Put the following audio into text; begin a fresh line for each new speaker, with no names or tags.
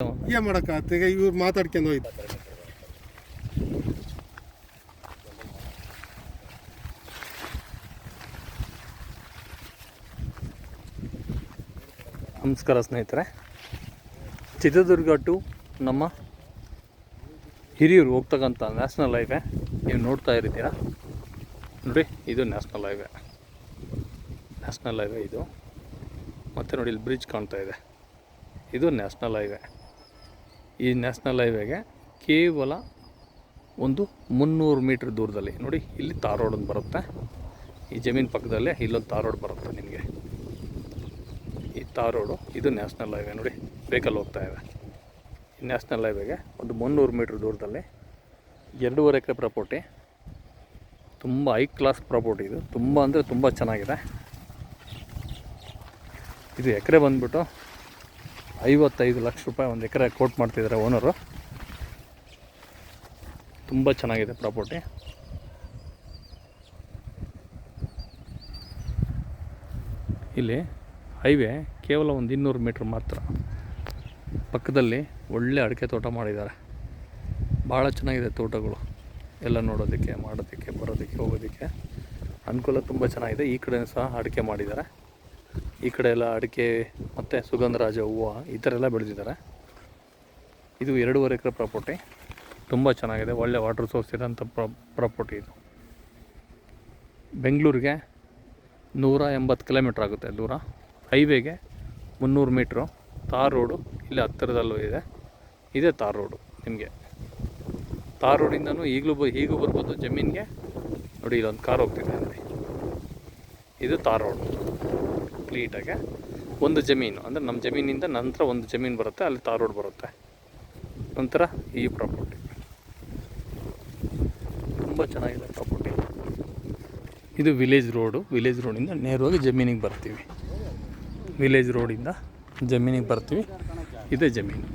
ಏನು ಮಾಡೋಕ್ಕಾಗತ್ತೆ ಈಗ ಇವ್ರು ಮಾತಾಡ್ಕೊಂಡು ಹೋಯ್ತು.
ನಮಸ್ಕಾರ ಸ್ನೇಹಿತರೆ, ಚಿತ್ರದುರ್ಗ ಟು ನಮ್ಮ ಹಿರಿಯೂರು ಹೋಗ್ತಕ್ಕಂಥ ನ್ಯಾಷನಲ್ ಹೈವೇ ನೀವು ನೋಡ್ತಾ ಇರ್ತೀರಾ ನೋಡಿ. ಇದು ನ್ಯಾಷನಲ್ ಹೈವೇ ಇದು. ಮತ್ತು ನೋಡಿ ಇಲ್ಲಿ ಬ್ರಿಡ್ಜ್ ಕಾಣ್ತಾ ಇದೆ, ಇದು ನ್ಯಾಷನಲ್ ಹೈವೇ. ಈ ನ್ಯಾಷನಲ್ ಹೈವೇಗೆ ಕೇವಲ ಒಂದು 300 ಮೀಟ್ರ್ ದೂರದಲ್ಲಿ ನೋಡಿ, ಇಲ್ಲಿ ತಾರ್ ರೋಡ್ ಒಂದು ಬರುತ್ತೆ. ಈ ಜಮೀನು ಪಕ್ಕದಲ್ಲೇ ಇಲ್ಲೊಂದು ತಾರ್ ರೋಡ್ ಬರುತ್ತೆ ನಿಮಗೆ. ಈ ತಾರ್ ರೋಡು ಇದು ನ್ಯಾಷನಲ್ ಹೈವೇ ನೋಡಿ, ವೆಹಿಕಲ್ ಹೋಗ್ತಾ ಇದೆ. ಈ ನ್ಯಾಷನಲ್ ಹೈವೇಗೆ ಒಂದು 300 ಮೀಟ್ರ್ ದೂರದಲ್ಲಿ 2.5 ಎಕರೆ ಪ್ರಾಪರ್ಟಿ, ತುಂಬ ಹೈ ಕ್ಲಾಸ್ ಪ್ರಾಪರ್ಟಿ. ಇದು ತುಂಬ ಅಂದರೆ ತುಂಬ ಚೆನ್ನಾಗಿದೆ. ಇದು ಎಕರೆ ಬಂದುಬಿಟ್ಟು 55 ಲಕ್ಷ ರೂಪಾಯಿ ಒಂದು ಎಕರೆ ಕೋಟ್ ಮಾಡ್ತಿದ್ದಾರೆ ಓನರು. ತುಂಬ ಚೆನ್ನಾಗಿದೆ ಪ್ರಾಪರ್ಟಿ. ಇಲ್ಲಿ ಹೈವೇ ಕೇವಲ ಒಂದು 200 ಮೀಟ್ರ್ ಮಾತ್ರ. ಪಕ್ಕದಲ್ಲಿ ಒಳ್ಳೆ ಅಡಿಕೆ ತೋಟ ಮಾಡಿದ್ದಾರೆ, ಭಾಳ ಚೆನ್ನಾಗಿದೆ ತೋಟಗಳು ಎಲ್ಲ ನೋಡೋದಕ್ಕೆ, ಮಾಡೋದಕ್ಕೆ, ಬರೋದಕ್ಕೆ, ಹೋಗೋದಕ್ಕೆ ಅನುಕೂಲ ತುಂಬ ಚೆನ್ನಾಗಿದೆ. ಈ ಕಡೆ ಸಹ ಅಡಿಕೆ ಮಾಡಿದ್ದಾರೆ. ಈ ಕಡೆ ಎಲ್ಲ ಅಡಿಕೆ ಮತ್ತು ಸುಗಂಧರಾಜ ಹೂವು ಈ ಥರ ಎಲ್ಲ ಬೆಳೆದಿದ್ದಾರೆ. ಇದು 2.5 ಎಕರೆ ಪ್ರಾಪರ್ಟಿ, ತುಂಬ ಚೆನ್ನಾಗಿದೆ. ಒಳ್ಳೆ ವಾಟರ್ ಸೋರ್ಸ್ ಇರೋಂಥ ಪ್ರಾಪರ್ಟಿ ಇದು. ಬೆಂಗಳೂರಿಗೆ 180 ಕಿಲೋಮೀಟ್ರ್ ಆಗುತ್ತೆ ದೂರ. ಹೈವೇಗೆ 300 ಮೀಟ್ರು. ತಾರ್ ರೋಡು ಇಲ್ಲಿ ಹತ್ತಿರದಲ್ಲೂ ಇದೆ. ಇದೇ ತಾರ್ ರೋಡು ನಿಮಗೆ. ತಾರ್ ರೋಡಿಂದನೂ ಈಗೂ ಬರ್ಬೋದು ಜಮೀನಿಗೆ. ನೋಡಿ ಇಲ್ಲೊಂದು ಕಾರ್ ಹೋಗ್ತಿದೆ ನೋಡಿ, ಇದು ತಾರ್ ರೋಡು. ಕಂಪ್ಲೀಟಾಗೆ ಒಂದು ಜಮೀನು ಅಂದರೆ ನಮ್ಮ ಜಮೀನಿಂದ ನಂತರ ಒಂದು ಜಮೀನು ಬರುತ್ತೆ, ಅಲ್ಲಿ ತಾರ್ ರೋಡ್ ಬರುತ್ತೆ. ನಂತರ ಈ ಪ್ರಾಪರ್ಟಿ ತುಂಬ ಚೆನ್ನಾಗಿದೆ ಪ್ರಾಪರ್ಟಿ. ಇದು ವಿಲೇಜ್ ರೋಡಿಂದ ನೇರವಾಗಿ ಜಮೀನಿಗೆ ಬರ್ತೀವಿ. ವಿಲೇಜ್ ರೋಡಿಂದ ಜಮೀನಿಗೆ ಬರ್ತೀವಿ. ಇದೇ ಜಮೀನು.